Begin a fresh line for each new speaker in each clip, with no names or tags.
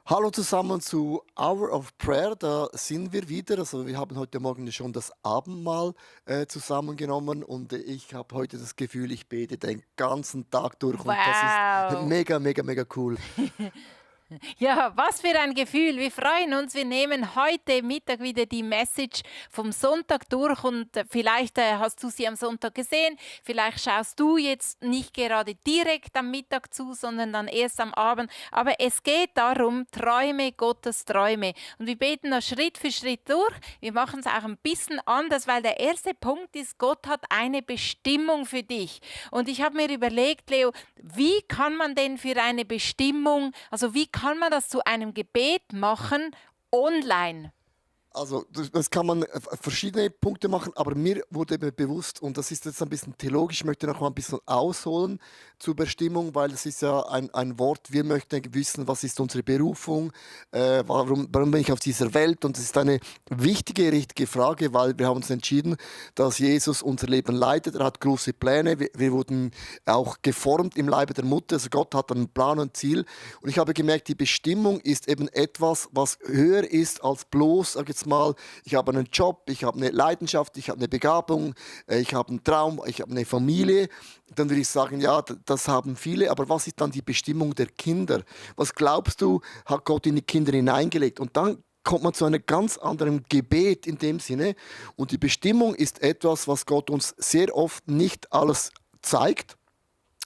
Hallo zusammen zu Hour of Prayer, da sind wir wieder. Also wir haben heute Morgen schon das Abendmahl zusammengenommen und ich habe heute das Gefühl, ich bete den ganzen Tag durch und das ist
Wow.
mega, mega, mega cool.
Ja, was für ein Gefühl. Wir freuen uns. Wir nehmen heute Mittag wieder die Message vom Sonntag durch und vielleicht hast du sie am Sonntag gesehen. Vielleicht schaust du jetzt nicht gerade direkt am Mittag zu, sondern dann erst am Abend. Aber es geht darum, träume Gottes Träume. Und wir beten das Schritt für Schritt durch. Wir machen es auch ein bisschen anders, weil der erste Punkt ist, Gott hat eine Bestimmung für dich. Und ich habe mir überlegt, Leo, wie kann man denn für eine Bestimmung, also wie kann man das zu einem Gebet machen online?
Also, das kann man verschiedene Punkte machen, aber mir wurde bewusst, und das ist jetzt ein bisschen theologisch, ich möchte noch mal ein bisschen ausholen zur Bestimmung, weil es ist ja ein Wort, wir möchten wissen, was ist unsere Berufung, warum bin ich auf dieser Welt? Und es ist eine wichtige, richtige Frage, weil wir haben uns entschieden, dass Jesus unser Leben leitet. Er hat große Pläne, wir wurden auch geformt im Leibe der Mutter, also Gott hat einen Plan und Ziel. Und ich habe gemerkt, die Bestimmung ist eben etwas, was höher ist als bloß, sag jetzt mal, ich habe einen Job, ich habe eine Leidenschaft, ich habe eine Begabung, ich habe einen Traum, ich habe eine Familie. Dann würde ich sagen, ja, das haben viele, aber was ist dann die Bestimmung der Kinder? Was glaubst du, hat Gott in die Kinder hineingelegt? Und dann kommt man zu einem ganz anderen Gebet in dem Sinne. Und die Bestimmung ist etwas, was Gott uns sehr oft nicht alles zeigt.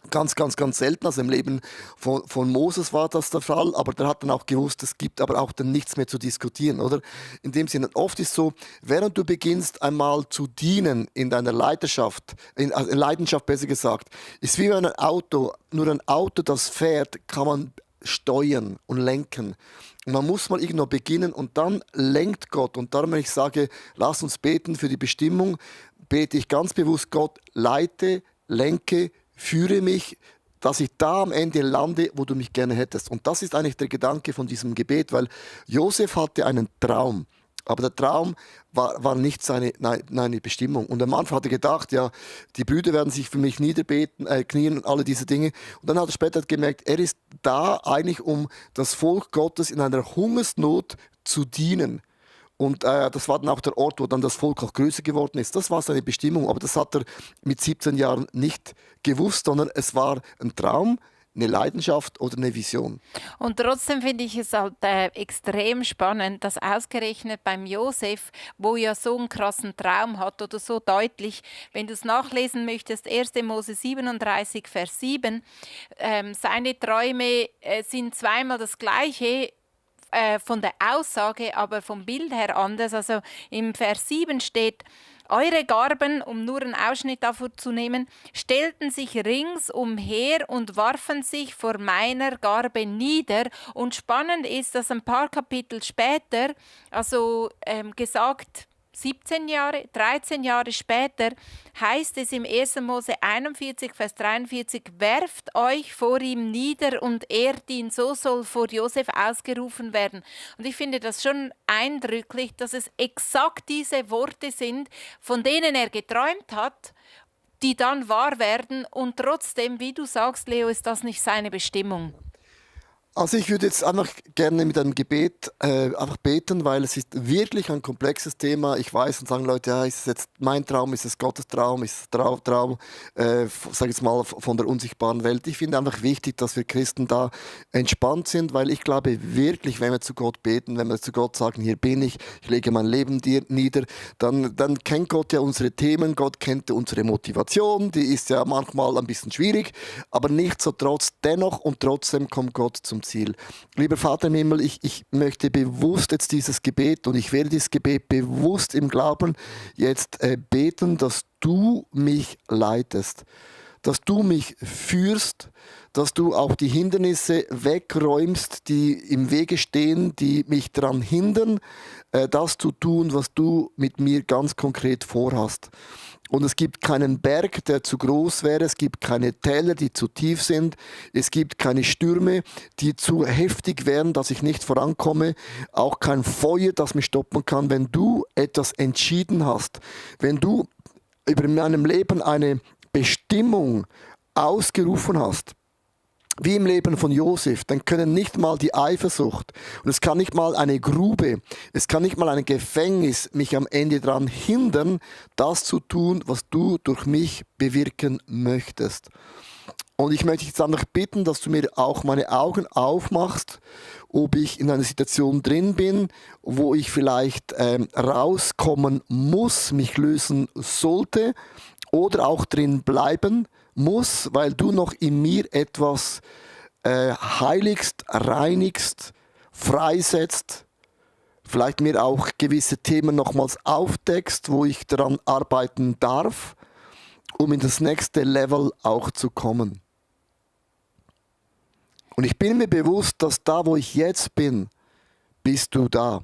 Ganz, ganz, ganz selten. Also im Leben von Moses war das der Fall, aber der hat dann auch gewusst, es gibt aber auch dann nichts mehr zu diskutieren, oder? In dem Sinne, oft ist so, während du beginnst einmal zu dienen in deiner Leidenschaft, in Leidenschaft besser gesagt, ist wie ein Auto, nur ein Auto, das fährt, kann man steuern und lenken. Und man muss mal irgendwo beginnen und dann lenkt Gott. Und darum, wenn ich sage, lass uns beten für die Bestimmung, bete ich ganz bewusst Gott, leite, lenke, führe mich, dass ich da am Ende lande, wo du mich gerne hättest. Und das ist eigentlich der Gedanke von diesem Gebet, weil Josef hatte einen Traum. Aber der Traum war nicht seine Bestimmung. Und am Anfang hat er gedacht, ja, die Brüder werden sich für mich niederbeten, knien und alle diese Dinge. Und dann hat er später gemerkt, er ist da eigentlich, um das Volk Gottes in einer Hungersnot zu dienen. Und das war dann auch der Ort, wo dann das Volk auch größer geworden ist. Das war seine Bestimmung, aber das hat er mit 17 Jahren nicht gewusst, sondern es war ein Traum, eine Leidenschaft oder eine Vision.
Und trotzdem finde ich es halt extrem spannend, dass ausgerechnet beim Josef, wo ja so einen krassen Traum hat oder so deutlich, wenn du es nachlesen möchtest, 1. Mose 37, Vers 7, seine Träume sind zweimal das gleiche, von der Aussage, aber vom Bild her anders. Also im Vers 7 steht, eure Garben, um nur einen Ausschnitt davon zu nehmen, stellten sich rings umher und warfen sich vor meiner Garbe nieder. Und spannend ist, dass ein paar Kapitel später, also gesagt 17 Jahre, 13 Jahre später, heißt es im 1. Mose 41, Vers 43, werft euch vor ihm nieder und ehrt ihn, so soll vor Josef ausgerufen werden. Und ich finde das schon eindrücklich, dass es exakt diese Worte sind, von denen er geträumt hat, die dann wahr werden und trotzdem, wie du sagst, Leo, ist das nicht seine Bestimmung.
Also ich würde jetzt einfach gerne mit einem Gebet einfach beten, weil es ist wirklich ein komplexes Thema. Ich weiß und sagen Leute, ja, ist es jetzt mein Traum, ist es Gottes Traum, ist es Traum, sag jetzt mal, von der unsichtbaren Welt. Ich finde einfach wichtig, dass wir Christen da entspannt sind, weil ich glaube wirklich, wenn wir zu Gott beten, wenn wir zu Gott sagen, hier bin ich lege mein Leben dir nieder, dann kennt Gott ja unsere Themen, Gott kennt unsere Motivation, die ist ja manchmal ein bisschen schwierig, aber nichtsdestotrotz, dennoch und trotzdem kommt Gott zum Ziel. Lieber Vater im Himmel, ich möchte bewusst jetzt dieses Gebet und ich werde dieses Gebet bewusst im Glauben jetzt beten, dass du mich leitest, dass du mich führst, dass du auch die Hindernisse wegräumst, die im Wege stehen, die mich daran hindern, das zu tun, was du mit mir ganz konkret vorhast. Und es gibt keinen Berg, der zu groß wäre. Es gibt keine Täler, die zu tief sind. Es gibt keine Stürme, die zu heftig wären, dass ich nicht vorankomme. Auch kein Feuer, das mich stoppen kann. Wenn du etwas entschieden hast, wenn du über meinem Leben eine Bestimmung ausgerufen hast, wie im Leben von Josef, dann können nicht mal die Eifersucht und es kann nicht mal eine Grube, es kann nicht mal ein Gefängnis mich am Ende daran hindern, das zu tun, was du durch mich bewirken möchtest. Und ich möchte dich jetzt einfach bitten, dass du mir auch meine Augen aufmachst, ob ich in einer Situation drin bin, wo ich vielleicht rauskommen muss, mich lösen sollte oder auch drin bleiben muss, weil du noch in mir etwas heiligst, reinigst, freisetzt, vielleicht mir auch gewisse Themen nochmals aufdeckst, wo ich daran arbeiten darf, um in das nächste Level auch zu kommen. Und ich bin mir bewusst, dass da, wo ich jetzt bin, bist du da.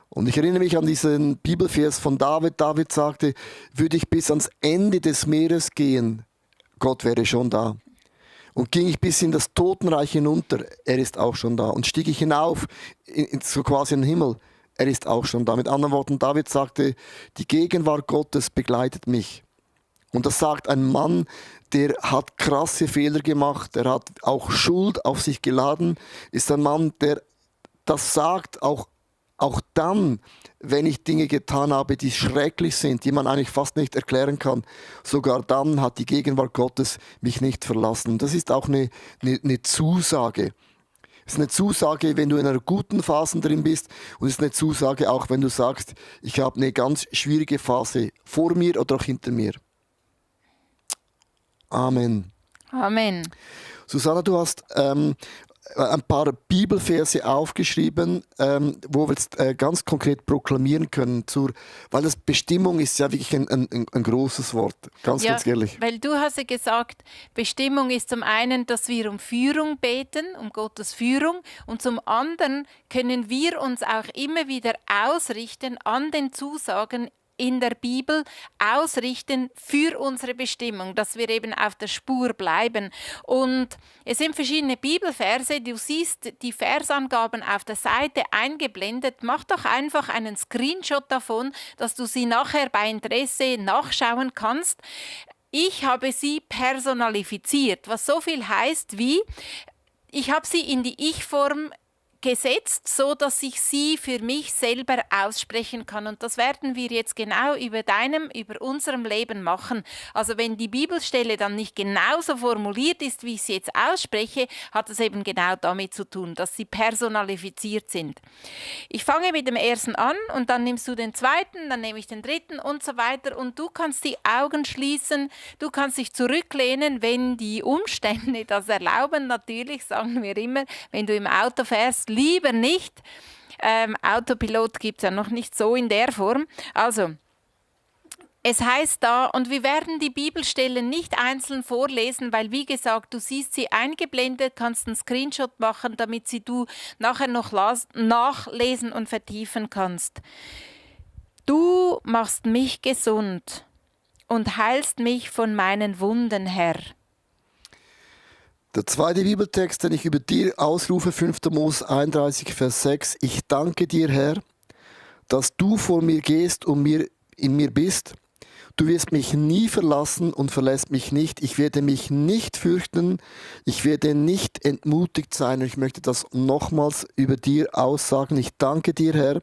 Und ich erinnere mich an diesen Bibelvers von David. David sagte, würde ich bis ans Ende des Meeres gehen, Gott wäre schon da. Und ging ich bis in das Totenreich hinunter, er ist auch schon da. Und stieg ich hinauf, so quasi in den Himmel, er ist auch schon da. Mit anderen Worten, David sagte, die Gegenwart Gottes begleitet mich. Und das sagt ein Mann, der hat krasse Fehler gemacht, der hat auch Schuld auf sich geladen, ist ein Mann, der das sagt, auch dann, wenn ich Dinge getan habe, die schrecklich sind, die man eigentlich fast nicht erklären kann, sogar dann hat die Gegenwart Gottes mich nicht verlassen. Das ist auch eine Zusage. Es ist eine Zusage, wenn du in einer guten Phase drin bist, und es ist eine Zusage auch, wenn du sagst, ich habe eine ganz schwierige Phase vor mir oder auch hinter mir. Amen.
Amen.
Susanna, du hast ein paar Bibelverse aufgeschrieben, wo wir jetzt ganz konkret proklamieren können, weil das Bestimmung ist ja wirklich ein großes Wort, ganz ehrlich.
Weil du hast ja gesagt, Bestimmung ist zum einen, dass wir um Führung beten, um Gottes Führung, und zum anderen können wir uns auch immer wieder ausrichten an den Zusagen in der Bibel, ausrichten für unsere Bestimmung, dass wir eben auf der Spur bleiben. Und es sind verschiedene Bibelverse, du siehst die Versangaben auf der Seite eingeblendet. Mach doch einfach einen Screenshot davon, dass du sie nachher bei Interesse nachschauen kannst. Ich habe sie personalifiziert, was so viel heißt wie, ich habe sie in die Ich-Form gesetzt, so dass ich sie für mich selber aussprechen kann. Und das werden wir jetzt genau über unserem Leben machen. Also wenn die Bibelstelle dann nicht genauso formuliert ist, wie ich sie jetzt ausspreche, hat es eben genau damit zu tun, dass sie personalifiziert sind. Ich fange mit dem ersten an und dann nimmst du den zweiten, dann nehme ich den dritten und so weiter. Und du kannst die Augen schließen, du kannst dich zurücklehnen, wenn die Umstände das erlauben. Natürlich sagen wir immer, wenn du im Auto fährst, lieber nicht. Autopilot gibt es ja noch nicht so in der Form. Also, es heißt da, und wir werden die Bibelstellen nicht einzeln vorlesen, weil, wie gesagt, du siehst sie eingeblendet, kannst einen Screenshot machen, damit du nachher noch nachlesen und vertiefen kannst. Du machst mich gesund und heilst mich von meinen Wunden, Herr.
Der zweite Bibeltext, den ich über dir ausrufe, 5. Mose 31, Vers 6. Ich danke dir, Herr, dass du vor mir gehst und in mir bist. Du wirst mich nie verlassen und verlässt mich nicht. Ich werde mich nicht fürchten. Ich werde nicht entmutigt sein. Und ich möchte das nochmals über dir aussagen. Ich danke dir, Herr,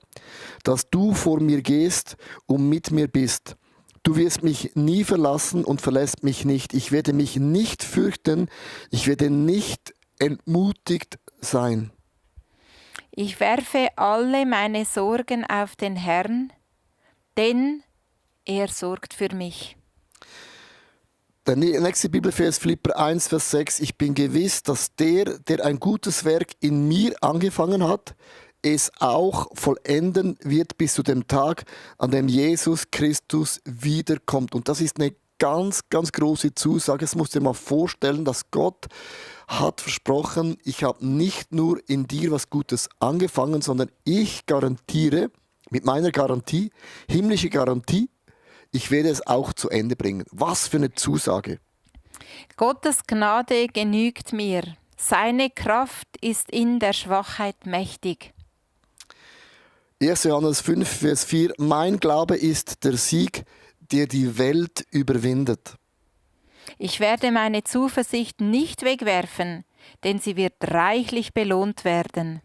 dass du vor mir gehst und mit mir bist. Du wirst mich nie verlassen und verlässt mich nicht. Ich werde mich nicht fürchten. Ich werde nicht entmutigt sein.
Ich werfe alle meine Sorgen auf den Herrn, denn er sorgt für mich.
Der nächste Bibelvers, Philipper 1, Vers 6. Ich bin gewiss, dass der ein gutes Werk in mir angefangen hat, es auch vollenden wird bis zu dem Tag, an dem Jesus Christus wiederkommt. Und das ist eine ganz, ganz große Zusage. Das musst du dir mal vorstellen, dass Gott hat versprochen, ich habe nicht nur in dir was Gutes angefangen, sondern ich garantiere, mit meiner Garantie, himmlische Garantie, ich werde es auch zu Ende bringen. Was für eine Zusage.
Gottes Gnade genügt mir. Seine Kraft ist in der Schwachheit mächtig.
1. Johannes 5, Vers 4. Mein Glaube ist der Sieg, der die Welt überwindet.
Ich werde meine Zuversicht nicht wegwerfen. denn sie wird reichlich belohnt werden.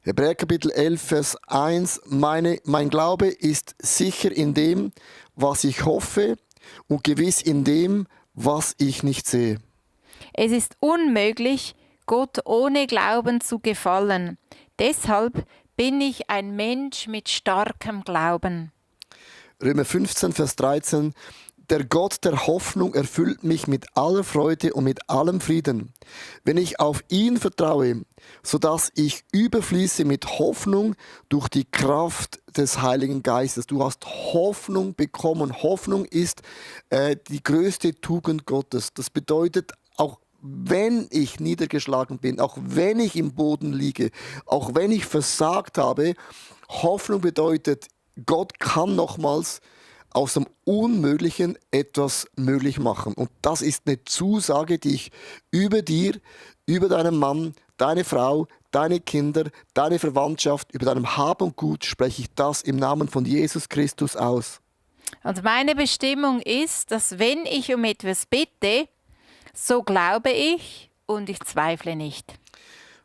Hebräer Kapitel 11, Vers 1. Mein Glaube ist sicher in dem, was ich hoffe, und gewiss in dem, was ich nicht sehe.
Es ist unmöglich, Gott ohne Glauben zu gefallen. Deshalb bin ich ein Mensch mit starkem Glauben.
Römer 15, Vers 13. Der Gott der Hoffnung erfüllt mich mit aller Freude und mit allem Frieden, wenn ich auf ihn vertraue, sodass ich überfließe mit Hoffnung durch die Kraft des Heiligen Geistes. Du hast Hoffnung bekommen. Hoffnung ist die größte Tugend Gottes. Das bedeutet, auch wenn ich niedergeschlagen bin, auch wenn ich im Boden liege, auch wenn ich versagt habe, Hoffnung bedeutet, Gott kann nochmals aus dem Unmöglichen etwas möglich machen. Und das ist eine Zusage, die ich über dir, über deinen Mann, deine Frau, deine Kinder, deine Verwandtschaft, über deinem Hab und Gut spreche ich das im Namen von Jesus Christus aus.
Und meine Bestimmung ist, dass wenn ich um etwas bitte, so glaube ich und ich zweifle nicht.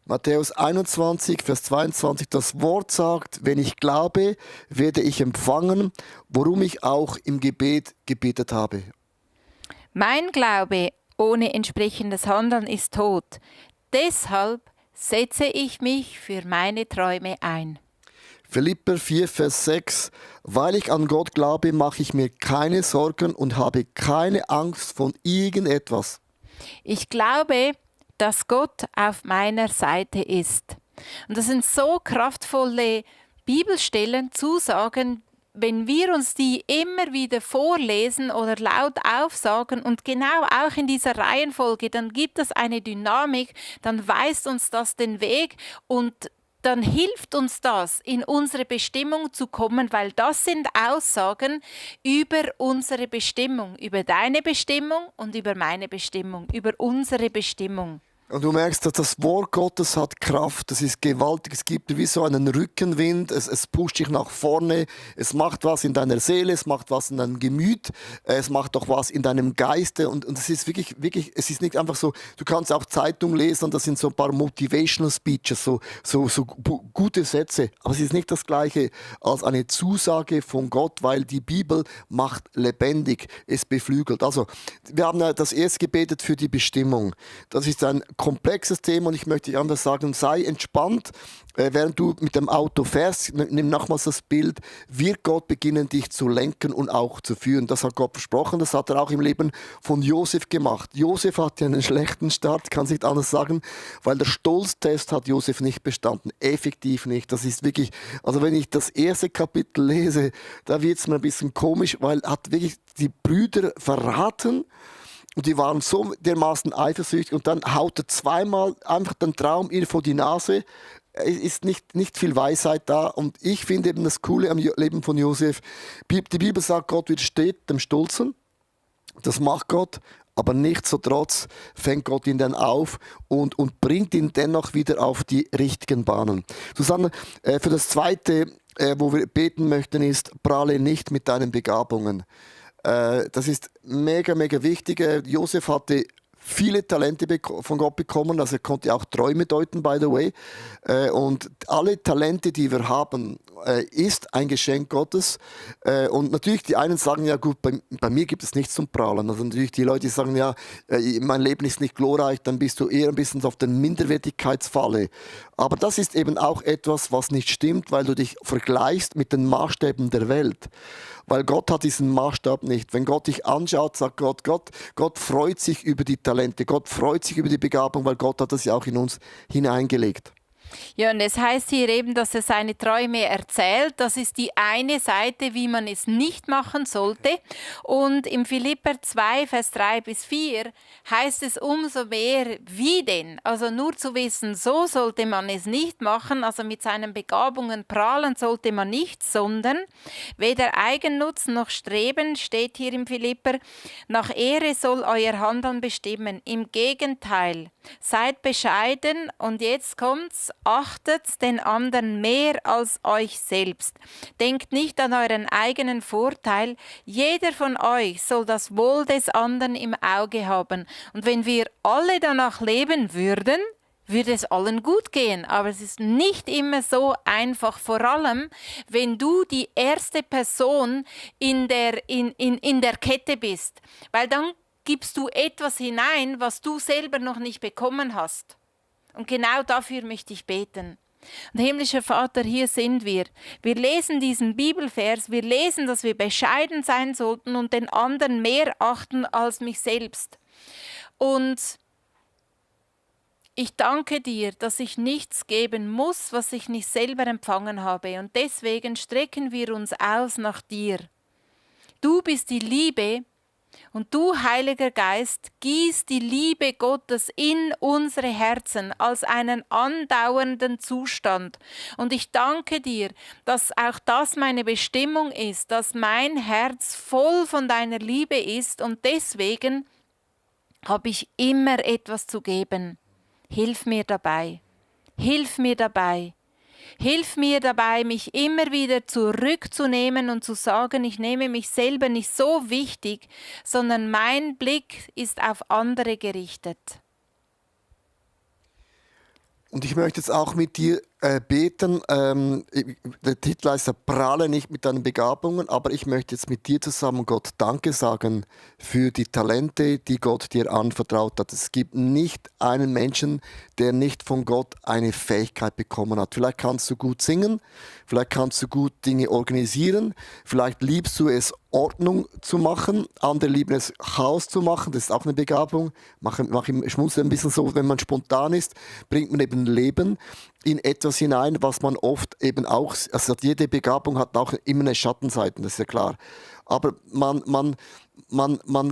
Matthäus 21, Vers 22, das Wort sagt, wenn ich glaube, werde ich empfangen, worum ich auch im Gebet gebetet habe.
Mein Glaube ohne entsprechendes Handeln ist tot. Deshalb setze ich mich für meine Träume ein.
Philipper 4, Vers 6, weil ich an Gott glaube, mache ich mir keine Sorgen und habe keine Angst von irgendetwas.
Ich glaube, dass Gott auf meiner Seite ist. Und das sind so kraftvolle Bibelstellen, Zusagen, wenn wir uns die immer wieder vorlesen oder laut aufsagen und genau auch in dieser Reihenfolge, dann gibt es eine Dynamik, dann weist uns das den Weg und dann hilft uns das, in unsere Bestimmung zu kommen, weil das sind Aussagen über unsere Bestimmung, über deine Bestimmung und über meine Bestimmung, über unsere Bestimmung.
Und du merkst, dass das Wort Gottes hat Kraft, das ist gewaltig, es gibt wie so einen Rückenwind, es pusht dich nach vorne, es macht was in deiner Seele, es macht was in deinem Gemüt, es macht auch was in deinem Geiste und es ist wirklich, es ist nicht einfach so, du kannst auch Zeitung lesen und das sind so ein paar Motivational Speeches, so gute Sätze, aber es ist nicht das Gleiche als eine Zusage von Gott, weil die Bibel macht lebendig, es beflügelt. Also, wir haben ja das erst gebetet für die Bestimmung, das ist ein komplexes Thema und ich möchte dir einfach sagen, sei entspannt, während du mit dem Auto fährst, nimm nochmals das Bild, wird Gott beginnen, dich zu lenken und auch zu führen. Das hat Gott versprochen, das hat er auch im Leben von Josef gemacht. Josef hatte einen schlechten Start, kann es nicht anders sagen, weil der Stolztest hat Josef nicht bestanden, effektiv nicht. Das ist wirklich, also wenn ich das erste Kapitel lese, da wird es mir ein bisschen komisch, weil er hat wirklich die Brüder verraten. Und die waren so dermaßen eifersüchtig und dann haut er zweimal einfach den Traum ihr vor die Nase. Es ist nicht viel Weisheit da und ich finde eben das Coole am Leben von Josef, die Bibel sagt, Gott widersteht dem Stolzen, das macht Gott, aber nichtsdestotrotz fängt Gott ihn dann auf und bringt ihn dennoch wieder auf die richtigen Bahnen. Susanne, für das Zweite, wo wir beten möchten, ist, prahle nicht mit deinen Begabungen. Das ist mega wichtig. Josef hatte viele Talente von Gott bekommen, also er konnte auch Träume deuten, by the way. Und alle Talente, die wir haben, ist ein Geschenk Gottes. Und natürlich, die einen sagen, ja gut, bei mir gibt es nichts zum Prahlen. Also natürlich die Leute, die sagen, ja, mein Leben ist nicht glorreich, dann bist du eher ein bisschen auf der Minderwertigkeitsfalle. Aber das ist eben auch etwas, was nicht stimmt, weil du dich vergleichst mit den Maßstäben der Welt. Weil Gott hat diesen Maßstab nicht. Wenn Gott dich anschaut, sagt Gott freut sich über die Talente, Gott freut sich über die Begabung, weil Gott hat das ja auch in uns hineingelegt.
Ja, und es heißt hier eben, dass er seine Träume erzählt. Das ist die eine Seite, wie man es nicht machen sollte. Und im Philipper 2, Vers 3 bis 4 heißt es umso mehr, wie denn? Also nur zu wissen, so sollte man es nicht machen, also mit seinen Begabungen prahlen sollte man nicht, sondern weder Eigennutz noch Streben, steht hier im Philipper, nach Ehre soll euer Handeln bestimmen. Im Gegenteil, Seid bescheiden und jetzt kommt's, achtet den anderen mehr als euch selbst. Denkt nicht an euren eigenen Vorteil. Jeder von euch soll das Wohl des anderen im Auge haben. Und wenn wir alle danach leben würden, würde es allen gut gehen. Aber es ist nicht immer so einfach, vor allem, wenn du die erste Person in der Kette bist. Weil dann gibst du etwas hinein, was du selber noch nicht bekommen hast. Und genau dafür möchte ich beten. Und himmlischer Vater, hier sind wir. Wir lesen diesen Bibelvers, wir lesen, dass wir bescheiden sein sollten und den anderen mehr achten als mich selbst. Und ich danke dir, dass ich nichts geben muss, was ich nicht selber empfangen habe. Und deswegen strecken wir uns aus nach dir. Du bist die Liebe und du, Heiliger Geist, gieß die Liebe Gottes in unsere Herzen als einen andauernden Zustand. Und ich danke dir, dass auch das meine Bestimmung ist, dass mein Herz voll von deiner Liebe ist und deswegen habe ich immer etwas zu geben. Hilf mir dabei. Hilf mir dabei. Hilf mir dabei, mich immer wieder zurückzunehmen und zu sagen, ich nehme mich selber nicht so wichtig, sondern mein Blick ist auf andere gerichtet.
Und ich möchte jetzt auch mit dir beten. Der Titel heißt ja Prahle nicht mit deinen Begabungen, aber ich möchte jetzt mit dir zusammen Gott Danke sagen für die Talente, die Gott dir anvertraut hat. Es gibt nicht einen Menschen, der nicht von Gott eine Fähigkeit bekommen hat. Vielleicht kannst du gut singen, vielleicht kannst du gut Dinge organisieren, vielleicht liebst du es, Ordnung zu machen, andere lieben es, Chaos zu machen, das ist auch eine Begabung. Ich schmunzel ein bisschen so, wenn man spontan ist, bringt man eben Leben in etwas hinein, was man oft eben auch, also jede Begabung hat auch immer eine Schattenseite, das ist ja klar. Aber man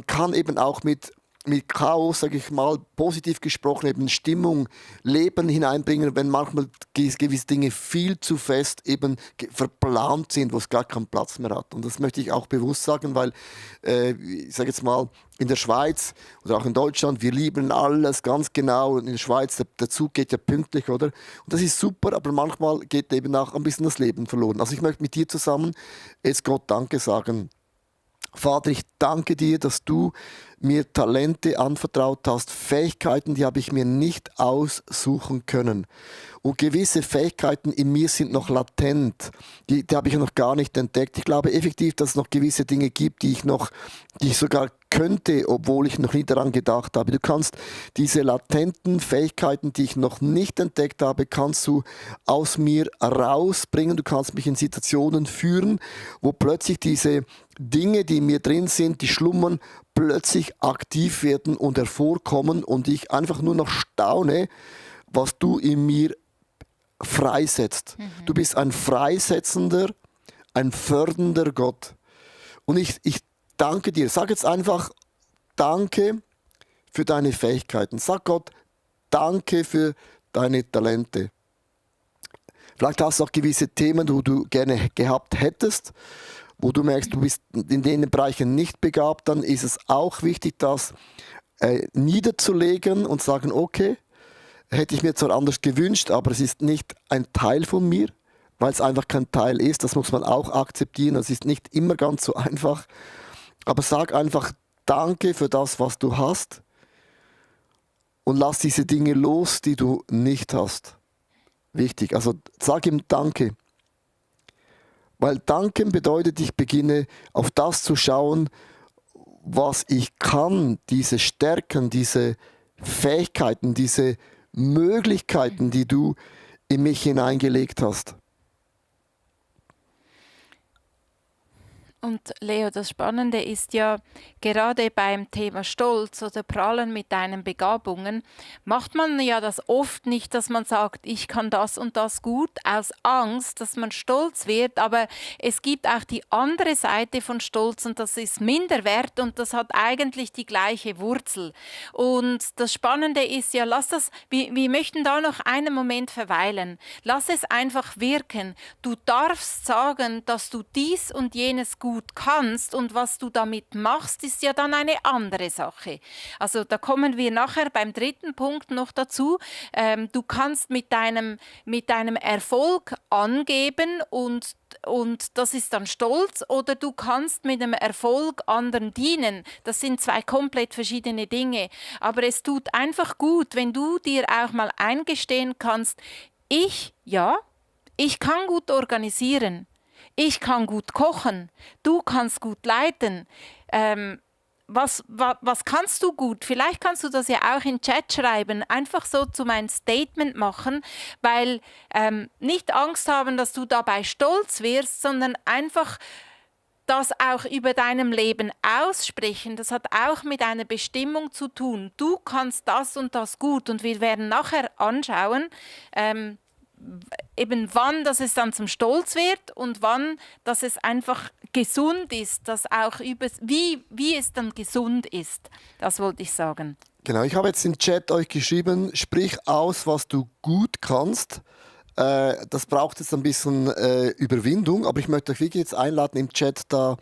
kann eben auch mit Chaos, sage ich mal, positiv gesprochen, eben Stimmung, Leben hineinbringen, wenn manchmal gewisse Dinge viel zu fest eben verplant sind, wo es gar keinen Platz mehr hat. Und das möchte ich auch bewusst sagen, weil, ich sage jetzt mal, in der Schweiz oder auch in Deutschland, wir lieben alles ganz genau. Und in der Schweiz, der Zug geht ja pünktlich, oder? Und das ist super, aber manchmal geht eben auch ein bisschen das Leben verloren. Also ich möchte mit dir zusammen jetzt Gott Danke sagen. Vater, ich danke dir, dass du mir Talente anvertraut hast, Fähigkeiten, die habe ich mir nicht aussuchen können. Und gewisse Fähigkeiten in mir sind noch latent, die habe ich noch gar nicht entdeckt. Ich glaube effektiv, dass es noch gewisse Dinge gibt, die ich sogar könnte, obwohl ich noch nie daran gedacht habe. Du kannst diese latenten Fähigkeiten, die ich noch nicht entdeckt habe, kannst du aus mir rausbringen. Du kannst mich in Situationen führen, wo plötzlich diese Dinge, die in mir drin sind, die schlummern, plötzlich aktiv werden und hervorkommen und ich einfach nur noch staune, was du in mir freisetzt. Du bist ein freisetzender, ein fördernder Gott. Und ich danke dir. Sag jetzt einfach Danke für deine Fähigkeiten. Sag Gott Danke für deine Talente. Vielleicht hast du auch gewisse Themen, wo du gerne gehabt hättest, wo du merkst, du bist in den Bereichen nicht begabt, dann ist es auch wichtig, das niederzulegen und sagen, okay, hätte ich mir zwar anders gewünscht, aber es ist nicht ein Teil von mir, weil es einfach kein Teil ist. Das muss man auch akzeptieren. Das ist nicht immer ganz so einfach. Aber sag einfach Danke für das, was du hast und lass diese Dinge los, die du nicht hast. Wichtig. Also sag ihm Danke. Weil Danken bedeutet, ich beginne auf das zu schauen, was ich kann, diese Stärken, diese Fähigkeiten, diese Möglichkeiten, die du in mich hineingelegt hast.
Und Leo, das Spannende ist ja, gerade beim Thema Stolz oder Prahlen mit deinen Begabungen, macht man ja das oft nicht, dass man sagt, ich kann das und das gut, aus Angst, dass man stolz wird. Aber es gibt auch die andere Seite von Stolz und das ist Minderwert und das hat eigentlich die gleiche Wurzel. Und das Spannende ist ja, wir möchten da noch einen Moment verweilen. Lass es einfach wirken. Du darfst sagen, dass du dies und jenes gut gut kannst und was du damit machst, ist ja dann eine andere Sache. Also da kommen wir nachher beim dritten Punkt noch dazu. Du kannst mit deinem Erfolg angeben und das ist dann Stolz, oder du kannst mit dem Erfolg anderen dienen. Das sind zwei komplett verschiedene Dinge. Aber es tut einfach gut, wenn du dir auch mal eingestehen kannst, ich kann gut organisieren, ich kann gut kochen, du kannst gut leiten. Was kannst du gut? Vielleicht kannst du das ja auch in den Chat schreiben, einfach so zu meinem Statement machen, weil nicht Angst haben, dass du dabei stolz wirst, sondern einfach das auch über deinem Leben aussprechen. Das hat auch mit einer Bestimmung zu tun. Du kannst das und das gut, und wir werden nachher anschauen, eben wann dass es dann zum Stolz wird und wann dass es einfach gesund ist, dass auch wie es dann gesund ist. Das wollte ich sagen.
Genau, ich habe jetzt im Chat euch geschrieben, sprich aus, was du gut kannst. Das braucht jetzt ein bisschen Überwindung, aber ich möchte euch wirklich jetzt einladen, im Chat da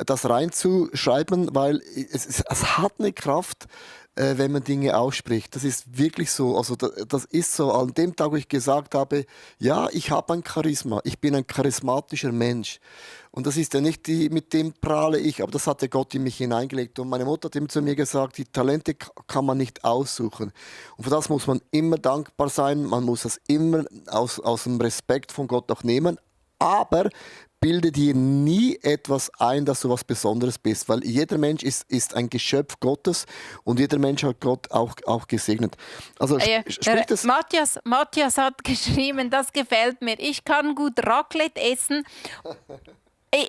das reinzuschreiben, weil es hat eine Kraft, wenn man Dinge ausspricht. Das ist wirklich so. Also das ist so. An dem Tag, wo ich gesagt habe, ja, ich habe ein Charisma, ich bin ein charismatischer Mensch. Und das ist ja nicht mit dem prahle ich, aber das hat ja Gott in mich hineingelegt. Und meine Mutter hat immer zu mir gesagt, die Talente kann man nicht aussuchen. Und für das muss man immer dankbar sein. Man muss das immer aus dem Respekt von Gott auch nehmen. Aber bilde dir nie etwas ein, dass du was Besonderes bist, weil jeder Mensch ist ein Geschöpf Gottes und jeder Mensch hat Gott auch gesegnet. Also sprich das.
Matthias hat geschrieben, das gefällt mir. Ich kann gut Raclette essen.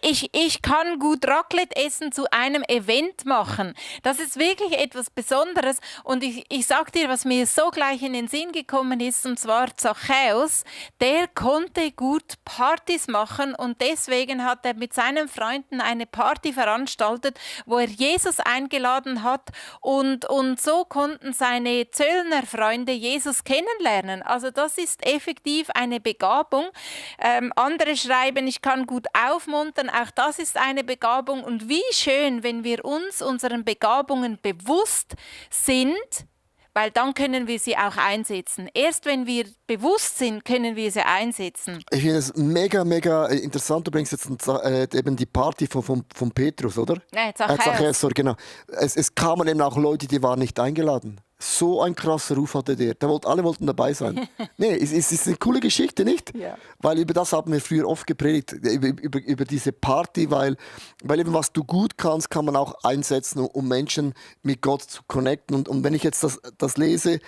Ich kann gut Raclette essen zu einem Event machen. Das ist wirklich etwas Besonderes. Und ich sage dir, was mir so gleich in den Sinn gekommen ist, und zwar Zachäus. Der konnte gut Partys machen, und deswegen hat er mit seinen Freunden eine Party veranstaltet, wo er Jesus eingeladen hat, und so konnten seine Zöllnerfreunde Jesus kennenlernen. Also das ist effektiv eine Begabung. Andere schreiben, ich kann gut aufmuntern. Auch das ist eine Begabung. Und wie schön, wenn wir uns unseren Begabungen bewusst sind, weil dann können wir sie auch einsetzen. Erst wenn wir bewusst sind, können wir sie einsetzen.
Ich finde es mega, mega interessant. Du bringst jetzt eben die Party von Petrus, oder?
Zachäus.
Sorry, genau. Es kamen eben auch Leute, die waren nicht eingeladen. So ein krasser Ruf hatte der. Alle wollten dabei sein. Nee, es ist eine coole Geschichte, nicht?
Ja.
Weil über das haben wir früher oft gepredigt, über diese Party, weil eben was du gut kannst, kann man auch einsetzen, um Menschen mit Gott zu connecten. Und wenn ich jetzt das lese,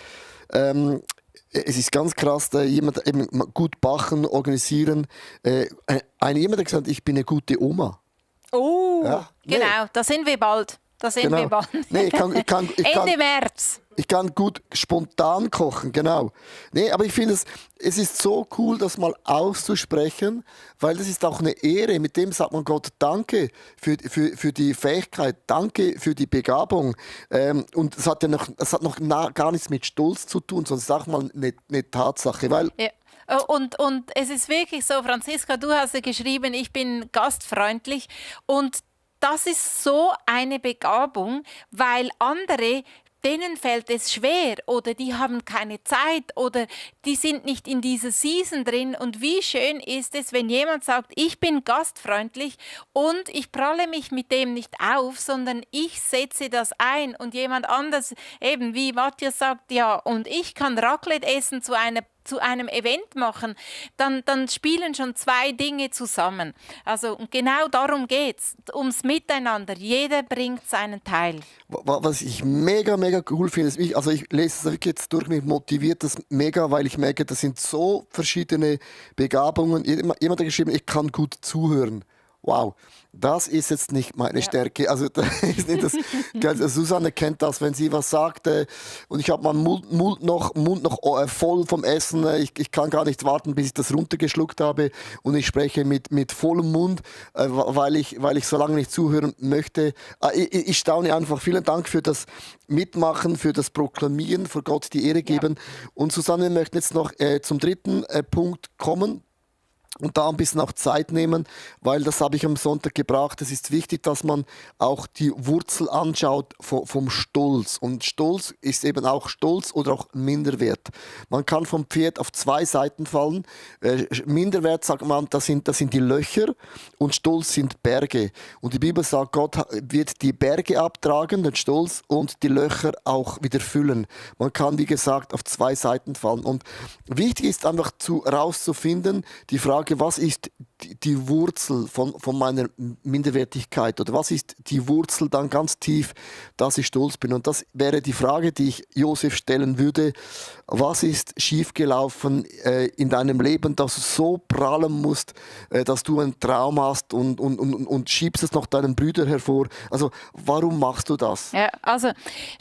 es ist ganz krass, jemand eben gut backen, organisieren. Jemand hat gesagt, ich bin eine gute Oma.
Oh,
ja?
Genau, da sind wir bald.
Nee,
Ende März.
Ich kann gut spontan kochen, genau. Nee, aber ich finde es ist so cool, das mal auszusprechen, weil das ist auch eine Ehre. Mit dem sagt man Gott Danke für die Fähigkeit, Danke für die Begabung. Und es hat noch gar nichts mit Stolz zu tun, sondern es ist auch mal eine Tatsache. Weil
ja. Und es ist wirklich so, Franziska, du hast ja geschrieben, ich bin gastfreundlich, und das ist so eine Begabung, weil andere, denen fällt es schwer oder die haben keine Zeit oder die sind nicht in dieser Season drin. Und wie schön ist es, wenn jemand sagt, ich bin gastfreundlich und ich pralle mich mit dem nicht auf, sondern ich setze das ein, und jemand anders, eben wie Matthias sagt, ja, und ich kann Raclette essen zu einem Event machen, dann spielen schon zwei Dinge zusammen. Also genau darum geht es, ums Miteinander. Jeder bringt seinen Teil.
Was ich mega, mega cool finde, ist, ich lese es wirklich jetzt durch, mich motiviert das mega, weil ich merke, das sind so verschiedene Begabungen. Jemand hat geschrieben, ich kann gut zuhören. Wow, das ist jetzt nicht meine Stärke. Also, das ist nicht das. Susanne kennt das, wenn sie was sagt. Und ich habe meinen Mund noch voll vom Essen. Ich kann gar nicht warten, bis ich das runtergeschluckt habe. Und ich spreche mit vollem Mund, weil ich so lange nicht zuhören möchte. Ich staune einfach. Vielen Dank für das Mitmachen, für das Proklamieren, für Gott die Ehre geben. Und Susanne möchte jetzt noch zum dritten Punkt kommen. und da ein bisschen auch Zeit nehmen, weil das habe ich am Sonntag gebracht. Es ist wichtig, dass man auch die Wurzel anschaut vom Stolz. Und Stolz ist eben auch Stolz oder auch Minderwert. Man kann vom Pferd auf zwei Seiten fallen. Minderwert sagt man, das sind die Löcher und Stolz sind Berge. Und die Bibel sagt, Gott wird die Berge abtragen, den Stolz, und die Löcher auch wieder füllen. Man kann, wie gesagt, auf zwei Seiten fallen. Und wichtig ist einfach herauszufinden, die Frage, was ist die Wurzel von meiner Minderwertigkeit, oder was ist die Wurzel dann ganz tief, dass ich stolz bin. Und das wäre die Frage, die ich Josef stellen würde. Was ist schiefgelaufen in deinem Leben, dass du so prahlen musst, dass du einen Traum hast und schiebst es noch deinen Brüdern hervor? Also warum machst du das?
Ja, also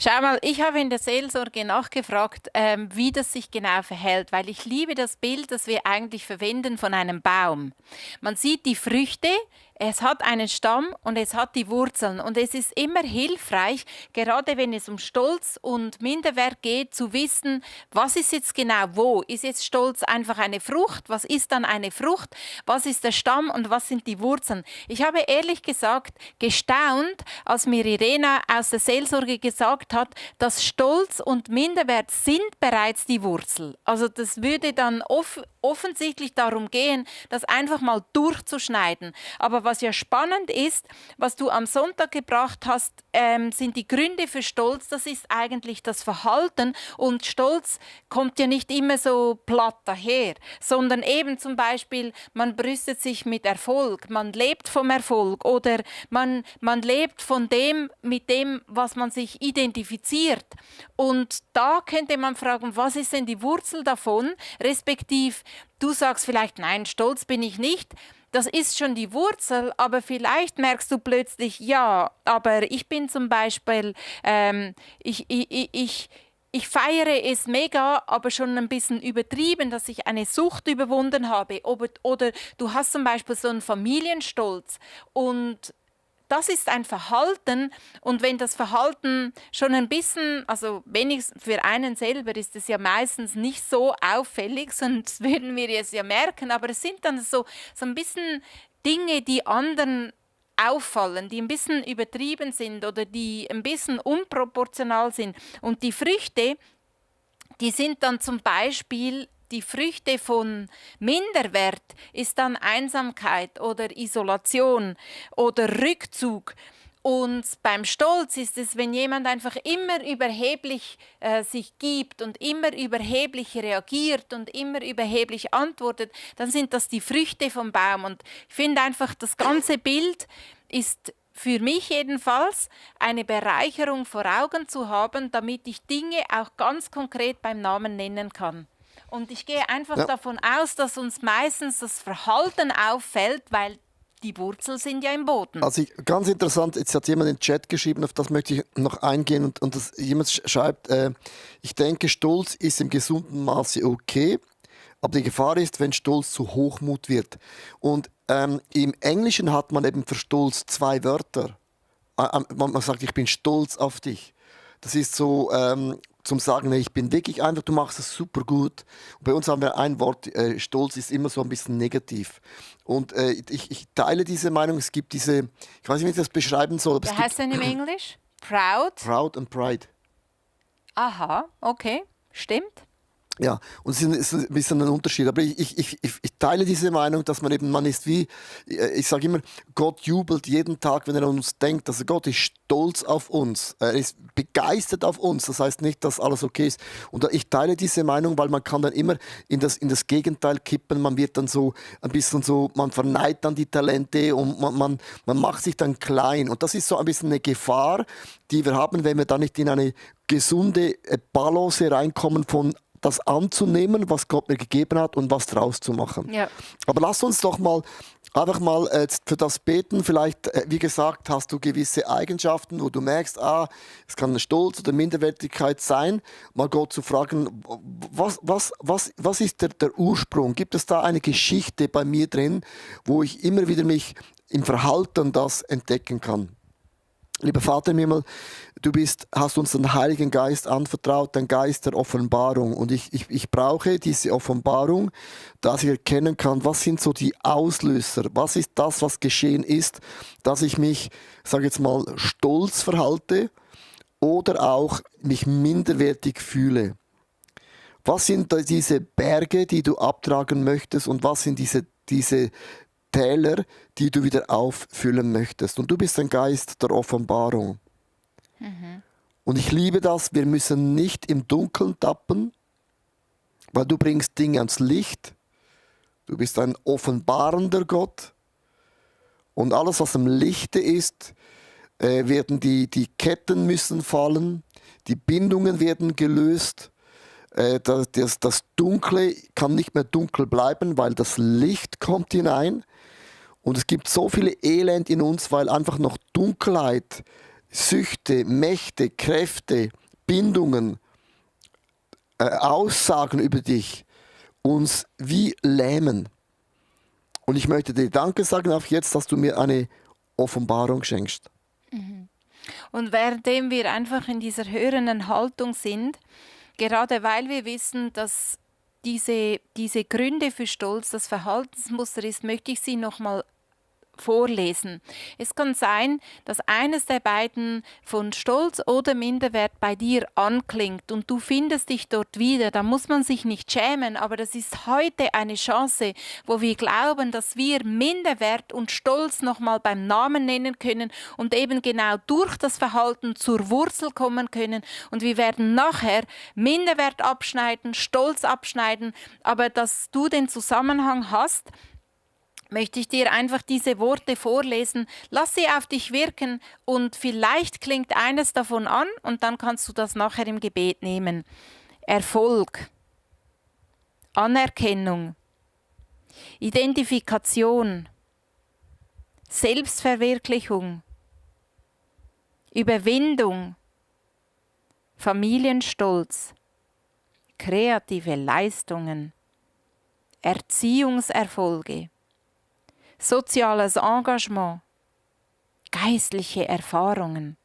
schau mal, ich habe in der Seelsorge nachgefragt, wie das sich genau verhält, weil ich liebe das Bild, das wir eigentlich verwenden von einem Baum. Man sieht die Früchte, es hat einen Stamm und es hat die Wurzeln. Und es ist immer hilfreich, gerade wenn es um Stolz und Minderwert geht, zu wissen, was ist jetzt genau wo. Ist jetzt Stolz einfach eine Frucht? Was ist dann eine Frucht? Was ist der Stamm und was sind die Wurzeln? Ich habe ehrlich gesagt gestaunt, als mir Irena aus der Seelsorge gesagt hat, dass Stolz und Minderwert sind bereits die Wurzel. Also das würde dann offensichtlich darum gehen, das einfach mal durchzuschneiden. Aber was ja spannend ist, was du am Sonntag gebracht hast, sind die Gründe für Stolz. Das ist eigentlich das Verhalten. Und Stolz kommt ja nicht immer so platt daher, sondern eben zum Beispiel, man brüstet sich mit Erfolg, man lebt vom Erfolg oder man lebt von dem, mit dem, was man sich identifiziert. Und da könnte man fragen, was ist denn die Wurzel davon, respektive du sagst vielleicht, nein, stolz bin ich nicht. Das ist schon die Wurzel, aber vielleicht merkst du plötzlich, ja, aber ich bin zum Beispiel, ich feiere es mega, aber schon ein bisschen übertrieben, dass ich eine Sucht überwunden habe. Oder du hast zum Beispiel so einen Familienstolz und das ist ein Verhalten, und wenn das Verhalten schon ein bisschen, also wenigstens für einen selber ist es ja meistens nicht so auffällig, sonst würden wir es ja merken, aber es sind dann so ein bisschen Dinge, die anderen auffallen, die ein bisschen übertrieben sind oder die ein bisschen unproportional sind. Und die Früchte, die sind dann zum Beispiel, die Früchte von Minderwert ist dann Einsamkeit oder Isolation oder Rückzug. Und beim Stolz ist es, wenn jemand einfach immer überheblich sich gibt und immer überheblich reagiert und immer überheblich antwortet, dann sind das die Früchte vom Baum. Und ich finde einfach, das ganze Bild ist für mich jedenfalls eine Bereicherung vor Augen zu haben, damit ich Dinge auch ganz konkret beim Namen nennen kann. Und ich gehe einfach davon aus, dass uns meistens das Verhalten auffällt, weil die Wurzeln sind ja im Boden.
Also ganz interessant, jetzt hat jemand in den Chat geschrieben, auf das möchte ich noch eingehen. Und jemand schreibt, ich denke, Stolz ist im gesunden Maße okay, aber die Gefahr ist, wenn Stolz zu Hochmut wird. Und im Englischen hat man eben für Stolz zwei Wörter. Man sagt, ich bin stolz auf dich. Das ist so zum Sagen, ich bin wirklich einfach, du machst es super gut. Und bei uns haben wir ein Wort, Stolz ist immer so ein bisschen negativ. Und ich teile diese Meinung, es gibt diese, ich weiß nicht, wie ich das beschreiben soll.
Wie heißt denn im Englisch? Proud?
Proud and Pride.
Aha, okay, stimmt.
Ja, und es ist ein bisschen ein Unterschied. Aber ich teile diese Meinung, dass man ist wie, ich sage immer, Gott jubelt jeden Tag, wenn er an uns denkt. Also Gott ist stolz auf uns. Er ist begeistert auf uns. Das heißt nicht, dass alles okay ist. Und ich teile diese Meinung, weil man kann dann immer in das Gegenteil kippen. Man wird dann so ein bisschen so, man verneint dann die Talente und man macht sich dann klein. Und das ist so ein bisschen eine Gefahr, die wir haben, wenn wir da nicht in eine gesunde Balance reinkommen von das anzunehmen, was Gott mir gegeben hat und was draus zu machen.
Ja.
Aber lass uns doch einfach mal für das beten. Vielleicht, wie gesagt, hast du gewisse Eigenschaften, wo du merkst, es kann eine Stolz oder Minderwertigkeit sein. Mal Gott zu fragen, was ist der Ursprung? Gibt es da eine Geschichte bei mir drin, wo ich immer wieder mich im Verhalten das entdecken kann? Lieber Vater im Himmel, hast uns den Heiligen Geist anvertraut, den Geist der Offenbarung. Und ich brauche diese Offenbarung, dass ich erkennen kann, was sind so die Auslöser, was ist das, was geschehen ist, dass ich mich, sage jetzt mal, stolz verhalte oder auch mich minderwertig fühle. Was sind da diese Berge, die du abtragen möchtest, und was sind diese Täler, die du wieder auffüllen möchtest? Und du bist ein Geist der Offenbarung. Und ich liebe das, wir müssen nicht im Dunkeln tappen, weil du bringst Dinge ans Licht. Du bist ein offenbarender Gott. Und alles, was im Lichte ist, werden die Ketten müssen fallen, die Bindungen werden gelöst. Das Dunkle kann nicht mehr dunkel bleiben, weil das Licht kommt hinein. Und es gibt so viele Elend in uns, weil einfach noch Dunkelheit, Süchte, Mächte, Kräfte, Bindungen, Aussagen über dich uns wie lähmen. Und ich möchte dir Danke sagen, auch jetzt, dass du mir eine Offenbarung schenkst.
Und währenddem wir einfach in dieser hörenden Haltung sind, gerade weil wir wissen, dass diese Gründe für Stolz das Verhaltensmuster ist, möchte ich sie nochmal vorlesen. Es kann sein, dass eines der beiden von Stolz oder Minderwert bei dir anklingt und du findest dich dort wieder. Da muss man sich nicht schämen, aber das ist heute eine Chance, wo wir glauben, dass wir Minderwert und Stolz nochmal beim Namen nennen können und eben genau durch das Verhalten zur Wurzel kommen können. Und wir werden nachher Minderwert abschneiden, Stolz abschneiden, aber dass du den Zusammenhang hast, möchte ich dir einfach diese Worte vorlesen. Lass sie auf dich wirken und vielleicht klingt eines davon an und dann kannst du das nachher im Gebet nehmen. Erfolg, Anerkennung, Identifikation, Selbstverwirklichung, Überwindung, Familienstolz, kreative Leistungen, Erziehungserfolge, soziales Engagement, geistliche Erfahrungen.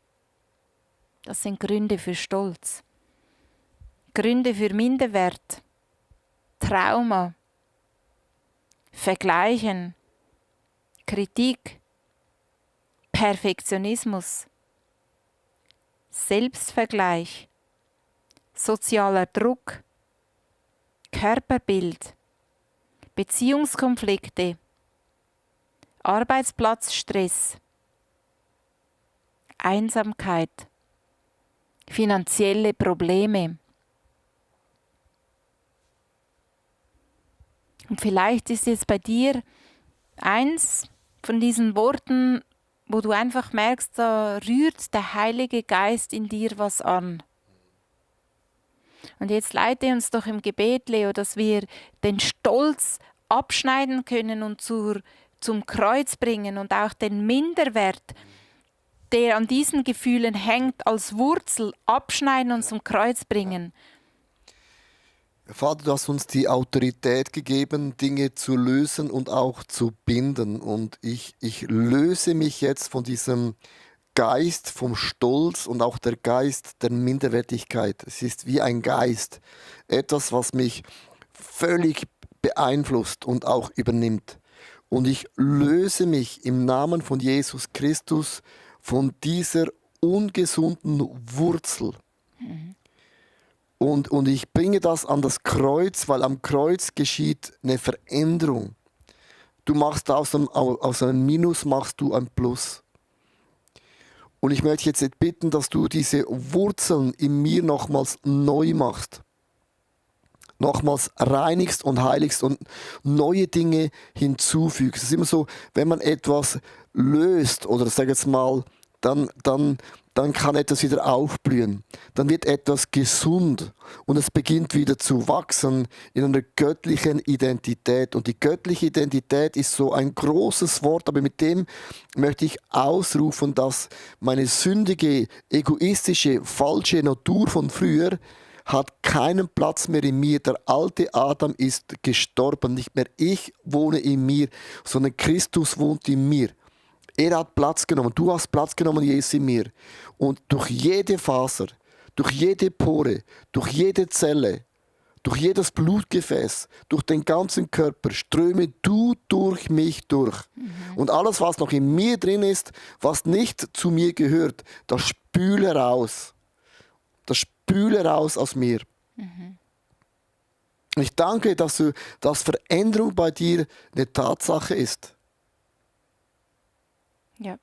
Das sind Gründe für Stolz. Gründe für Minderwert, Trauma, Vergleichen, Kritik, Perfektionismus, Selbstvergleich, sozialer Druck, Körperbild, Beziehungskonflikte, Arbeitsplatzstress, Einsamkeit, finanzielle Probleme. Und vielleicht ist jetzt bei dir eins von diesen Worten, wo du einfach merkst, da rührt der Heilige Geist in dir was an. Und jetzt leite uns doch im Gebet, Leo, dass wir den Stolz abschneiden können und zum Kreuz bringen und auch den Minderwert, der an diesen Gefühlen hängt, als Wurzel abschneiden und zum Kreuz bringen.
Vater, du hast uns die Autorität gegeben, Dinge zu lösen und auch zu binden. Und ich löse mich jetzt von diesem Geist, vom Stolz und auch der Geist der Minderwertigkeit. Es ist wie ein Geist, etwas, was mich völlig beeinflusst und auch übernimmt. Und ich löse mich im Namen von Jesus Christus von dieser ungesunden Wurzel. Und ich bringe das an das Kreuz, weil am Kreuz geschieht eine Veränderung. Du machst aus einem Minus machst du ein Plus. Und ich möchte jetzt bitten, dass du diese Wurzeln in mir nochmals neu machst. Nochmals reinigst und heiligst und neue Dinge hinzufügst. Es ist immer so, wenn man etwas löst oder sag jetzt mal, dann kann etwas wieder aufblühen. Dann wird etwas gesund und es beginnt wieder zu wachsen in einer göttlichen Identität. Und die göttliche Identität ist so ein großes Wort, aber mit dem möchte ich ausrufen, dass meine sündige, egoistische, falsche Natur von früher hat keinen Platz mehr in mir. Der alte Adam ist gestorben. Nicht mehr ich wohne in mir, sondern Christus wohnt in mir. Er hat Platz genommen. Du hast Platz genommen, Jesus, in mir. Und durch jede Faser, durch jede Pore, durch jede Zelle, durch jedes Blutgefäß, durch den ganzen Körper ströme du durch mich durch. Und alles, was noch in mir drin ist, was nicht zu mir gehört, das spüle raus. Das spüle raus aus mir. Ich danke, dass Veränderung bei dir eine Tatsache ist.
Ja.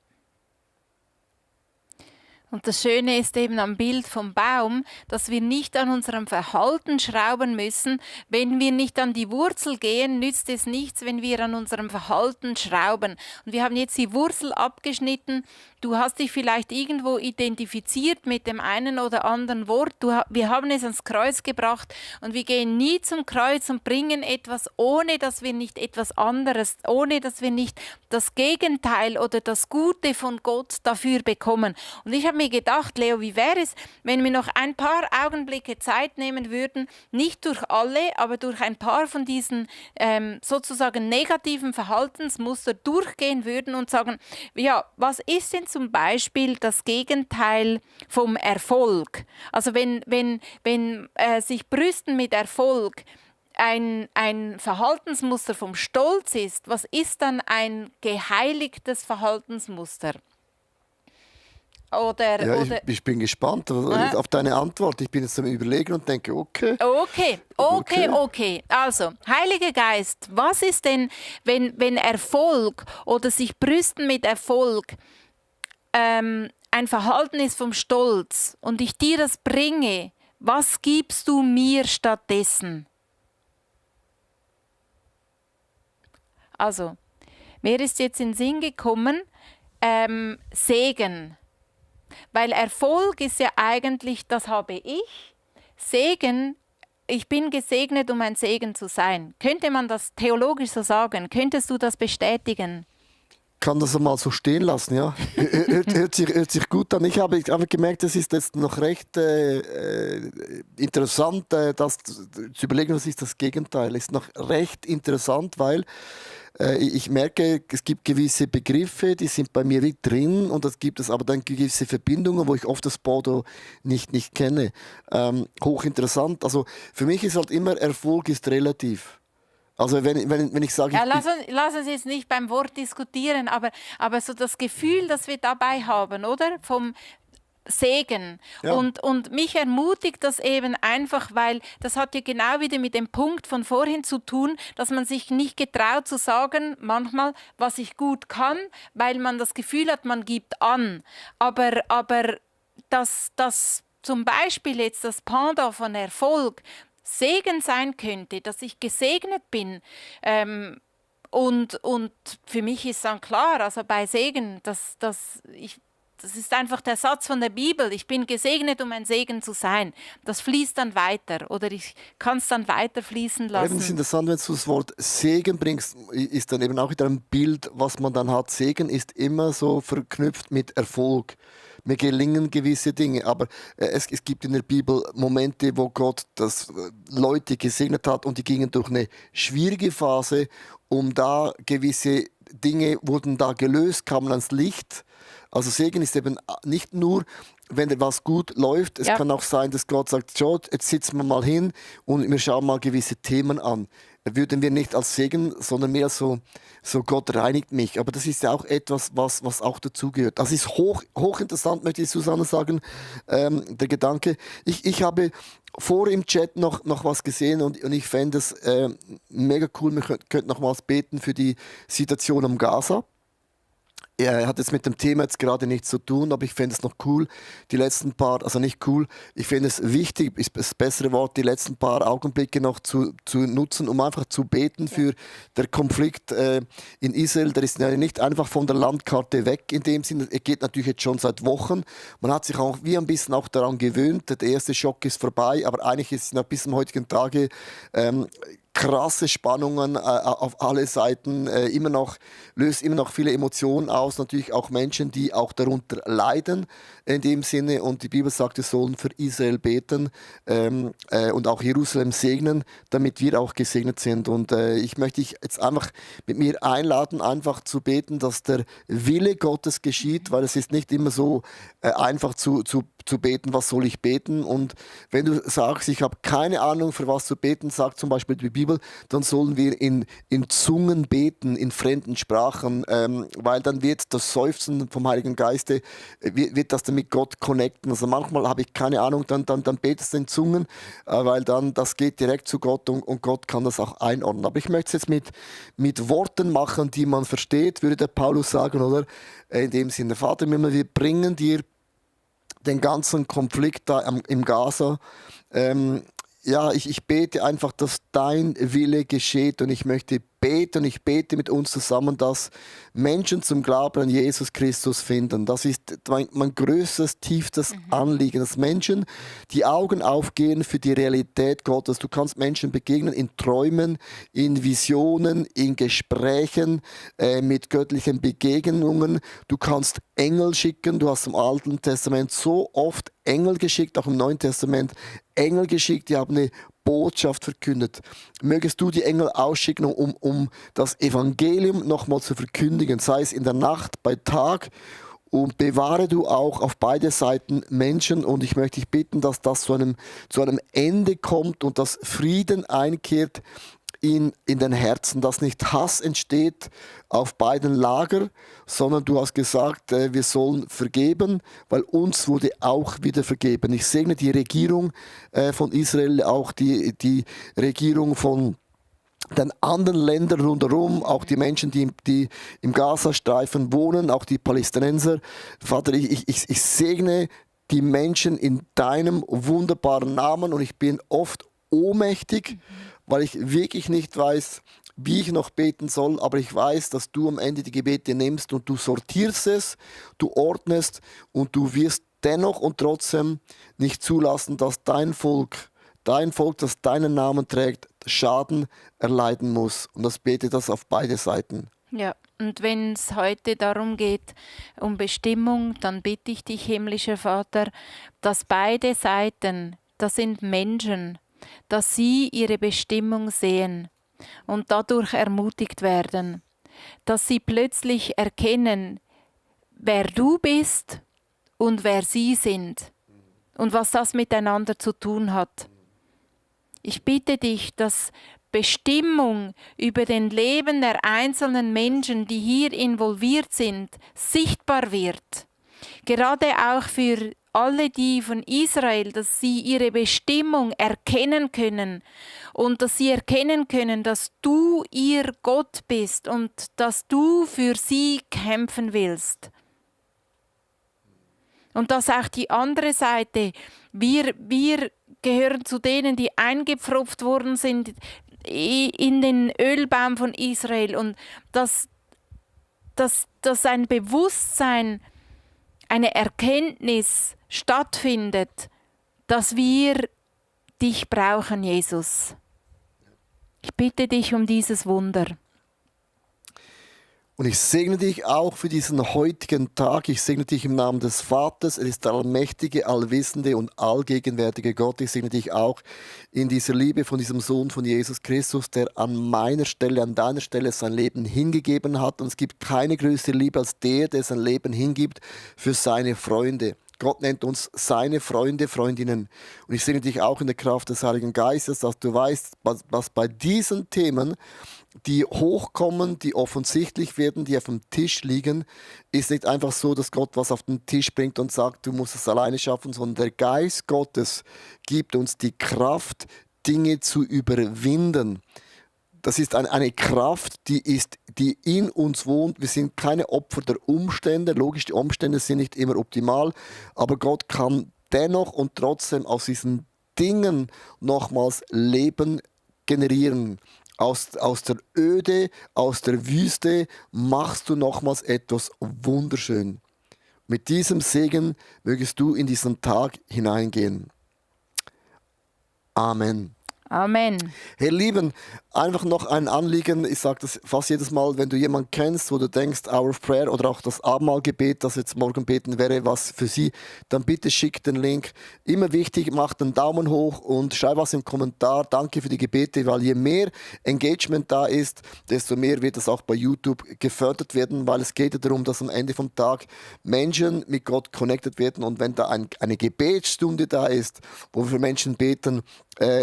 Und das Schöne ist eben am Bild vom Baum, dass wir nicht an unserem Verhalten schrauben müssen. Wenn wir nicht an die Wurzel gehen, nützt es nichts, wenn wir an unserem Verhalten schrauben. Und wir haben jetzt die Wurzel abgeschnitten. Du hast dich vielleicht irgendwo identifiziert mit dem einen oder anderen Wort. Wir haben es ans Kreuz gebracht und wir gehen nie zum Kreuz und bringen etwas, ohne dass wir nicht etwas anderes, ohne dass wir nicht das Gegenteil oder das Gute von Gott dafür bekommen. Und ich habe mir gedacht, Leo, wie wäre es, wenn wir noch ein paar Augenblicke Zeit nehmen würden, nicht durch alle, aber durch ein paar von diesen sozusagen negativen Verhaltensmuster durchgehen würden und sagen, ja, was ist denn zum Beispiel das Gegenteil vom Erfolg? Also wenn sich brüsten mit Erfolg ein Verhaltensmuster vom Stolz ist, was ist dann ein geheiligtes Verhaltensmuster?
Ich bin gespannt auf deine Antwort. Ich bin jetzt am Überlegen und denke, okay.
Okay. Also, Heiliger Geist, was ist denn, wenn Erfolg oder sich brüsten mit Erfolg ein Verhalten ist vom Stolz und ich dir das bringe, was gibst du mir stattdessen? Also, mir ist jetzt in den Sinn gekommen, Segen. Weil Erfolg ist ja eigentlich, das habe ich. Segen, ich bin gesegnet, um ein Segen zu sein. Könnte man das theologisch so sagen? Könntest du das bestätigen?
Kann das mal so stehen lassen, ja. Hört sich gut an. Ich habe gemerkt, es ist jetzt noch recht interessant, das zu überlegen, was ist das Gegenteil. Es ist noch recht interessant, weil ich merke, es gibt gewisse Begriffe, die sind bei mir wie drin und es gibt es aber dann gewisse Verbindungen, wo ich oft das Bodo nicht kenne. Hochinteressant. Also für mich ist halt immer, Erfolg ist relativ. Also wenn ich sage...
Ja, lass uns jetzt nicht beim Wort diskutieren, aber so das Gefühl, das wir dabei haben, oder? Vom Segen. Ja. Und mich ermutigt das eben einfach, weil das hat ja genau wieder mit dem Punkt von vorhin zu tun, dass man sich nicht getraut zu sagen, manchmal, was ich gut kann, weil man das Gefühl hat, man gibt an. Aber dass zum Beispiel jetzt das Pendant von Erfolg Segen sein könnte, dass ich gesegnet bin, und für mich ist dann klar, also bei Segen, das ist einfach der Satz von der Bibel, ich bin gesegnet, um ein Segen zu sein. Das fließt dann weiter oder ich kann es dann weiter fließen lassen.
Es ist interessant, wenn du das Wort Segen bringst, ist dann eben auch wieder ein Bild, was man dann hat. Segen ist immer so verknüpft mit Erfolg. Mir gelingen gewisse Dinge, aber es gibt in der Bibel Momente, wo Gott Leute gesegnet hat und die gingen durch eine schwierige Phase, da gewisse Dinge wurden da gelöst, kamen ans Licht. Also Segen ist eben nicht nur, wenn etwas gut läuft, es kann auch sein, dass Gott sagt, so, jetzt sitzen wir mal hin und wir schauen mal gewisse Themen an. Würden wir nicht als Segen, sondern mehr so Gott reinigt mich. Aber das ist ja auch etwas, was auch dazugehört. Das ist hochinteressant, möchte ich Susanne sagen, der Gedanke. Ich habe vor im Chat noch was gesehen und ich fände es mega cool, wir könnten nochmals beten für die Situation am Gaza. Er hat jetzt mit dem Thema jetzt gerade nichts zu tun, aber ich fände es noch cool, die letzten paar, also nicht cool, ich finde es wichtig, ist das bessere Wort, die letzten paar Augenblicke noch zu nutzen, um einfach zu beten für den Konflikt in Israel. Der ist ja nicht einfach von der Landkarte weg in dem Sinne, er geht natürlich jetzt schon seit Wochen. Man hat sich auch wie ein bisschen auch daran gewöhnt, der erste Schock ist vorbei, aber eigentlich ist es noch bis zum heutigen Tage krasse Spannungen auf alle Seiten, löst immer noch viele Emotionen aus. Natürlich auch Menschen, die auch darunter leiden in dem Sinne. Und die Bibel sagt, wir sollen für Israel beten und auch Jerusalem segnen, damit wir auch gesegnet sind. Und ich möchte dich jetzt einfach mit mir einladen, einfach zu beten, dass der Wille Gottes geschieht, weil es ist nicht immer so einfach zu beten, was soll ich beten. Und wenn du sagst, ich habe keine Ahnung, für was zu beten, sagt zum Beispiel die Bibel, dann sollen wir in Zungen beten, in fremden Sprachen, weil dann wird das Seufzen vom Heiligen Geiste, wird das dann mit Gott connecten. Also manchmal habe ich keine Ahnung, dann betest du in Zungen, weil dann das geht direkt zu Gott und Gott kann das auch einordnen. Aber ich möchte es jetzt mit Worten machen, die man versteht, würde der Paulus sagen, oder? In dem Sinne, Vater, wir bringen dir den ganzen Konflikt da im Gaza. Ja, ich bete einfach, dass dein Wille geschieht und ich möchte beten und ich bete mit uns zusammen, dass Menschen zum Glauben an Jesus Christus finden. Das ist mein größtes, tiefstes Anliegen, dass Menschen die Augen aufgehen für die Realität Gottes. Du kannst Menschen begegnen in Träumen, in Visionen, in Gesprächen, mit göttlichen Begegnungen. Du kannst Engel schicken. Du hast im Alten Testament so oft Engel geschickt, auch im Neuen Testament Engel geschickt, die haben eine Botschaft verkündet. Mögest du die Engel ausschicken, um das Evangelium nochmal zu verkündigen, sei es in der Nacht, bei Tag, und bewahre du auch auf beide Seiten Menschen. Und ich möchte dich bitten, dass das zu einem Ende kommt und dass Frieden einkehrt in den Herzen, dass nicht Hass entsteht auf beiden Lagern, sondern du hast gesagt, wir sollen vergeben, weil uns wurde auch wieder vergeben. Ich segne die Regierung von Israel, auch die Regierung von den anderen Ländern rundherum, auch die Menschen, die im Gazastreifen wohnen, auch die Palästinenser. Vater, ich segne die Menschen in deinem wunderbaren Namen und ich bin oft ohnmächtig, weil ich wirklich nicht weiß, wie ich noch beten soll, aber ich weiß, dass du am Ende die Gebete nimmst und du sortierst es, du ordnest und du wirst dennoch und trotzdem nicht zulassen, dass dein Volk, das deinen Namen trägt, Schaden erleiden muss. Und das bete das auf beide Seiten.
Ja, und wenn es heute darum geht, um Bestimmung, dann bitte ich dich, himmlischer Vater, dass beide Seiten, das sind Menschen, dass sie ihre Bestimmung sehen und dadurch ermutigt werden, dass sie plötzlich erkennen, wer du bist und wer sie sind und was das miteinander zu tun hat. Ich bitte dich, dass Bestimmung über den Leben der einzelnen Menschen, die hier involviert sind, sichtbar wird. Gerade auch für alle die von Israel, dass sie ihre Bestimmung erkennen können und dass sie erkennen können, dass du ihr Gott bist und dass du für sie kämpfen willst. Und dass auch die andere Seite, wir gehören zu denen, die eingepfropft worden sind in den Ölbaum von Israel und dass ein Bewusstsein, eine Erkenntnis stattfindet, dass wir dich brauchen, Jesus. Ich bitte dich um dieses Wunder.
Und ich segne dich auch für diesen heutigen Tag. Ich segne dich im Namen des Vaters. Er ist der allmächtige, allwissende und allgegenwärtige Gott. Ich segne dich auch in dieser Liebe von diesem Sohn von Jesus Christus, der an meiner Stelle, an deiner Stelle sein Leben hingegeben hat. Und es gibt keine größere Liebe als der sein Leben hingibt für seine Freunde. Gott nennt uns seine Freunde, Freundinnen. Und ich segne dich auch in der Kraft des Heiligen Geistes, dass du weißt, was bei diesen Themen, die hochkommen, die offensichtlich werden, die auf dem Tisch liegen, ist nicht einfach so, dass Gott was auf den Tisch bringt und sagt, du musst es alleine schaffen, sondern der Geist Gottes gibt uns die Kraft, Dinge zu überwinden. Das ist eine Kraft, die in uns wohnt. Wir sind keine Opfer der Umstände. Logisch, die Umstände sind nicht immer optimal, aber Gott kann dennoch und trotzdem aus diesen Dingen nochmals Leben generieren. Aus der Öde, aus der Wüste machst du nochmals etwas wunderschön. Mit diesem Segen mögest du in diesen Tag hineingehen. Amen.
Amen.
Hey Lieben, einfach noch ein Anliegen, ich sage das fast jedes Mal, wenn du jemanden kennst, wo du denkst, Hour of Prayer oder auch das Abendmahlgebet, das jetzt morgen beten wäre, was für sie, dann bitte schick den Link. Immer wichtig, mach den Daumen hoch und schreib was im Kommentar. Danke für die Gebete, weil je mehr Engagement da ist, desto mehr wird es auch bei YouTube gefördert werden, weil es geht ja darum, dass am Ende vom Tag Menschen mit Gott connected werden und wenn da eine Gebetsstunde da ist, wo wir für Menschen beten,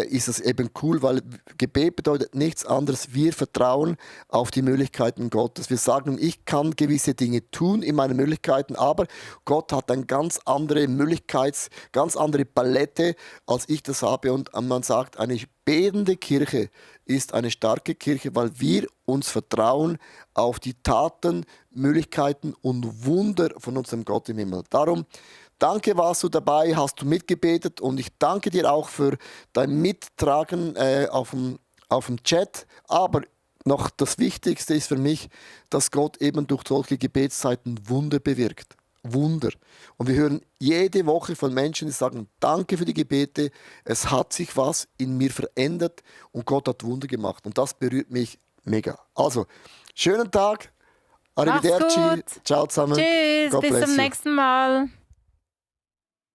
ist es eben cool, weil Gebet bedeutet nichts anderes. Wir vertrauen auf die Möglichkeiten Gottes. Wir sagen, ich kann gewisse Dinge tun in meinen Möglichkeiten, aber Gott hat eine ganz andere ganz andere Palette, als ich das habe. Und man sagt, eine betende Kirche ist eine starke Kirche, weil wir uns vertrauen auf die Taten, Möglichkeiten und Wunder von unserem Gott im Himmel. Darum danke, warst du dabei, hast du mitgebetet und ich danke dir auch für dein Mittragen auf dem Chat. Aber noch das Wichtigste ist für mich, dass Gott eben durch solche Gebetszeiten Wunder bewirkt. Wunder. Und wir hören jede Woche von Menschen, die sagen, danke für die Gebete, es hat sich was in mir verändert und Gott hat Wunder gemacht. Und das berührt mich mega. Also, schönen Tag,
Mach's
arrivederci,
gut.
ciao zusammen.
Tschüss,
God
bis
bless
zum
you.
nächsten Mal.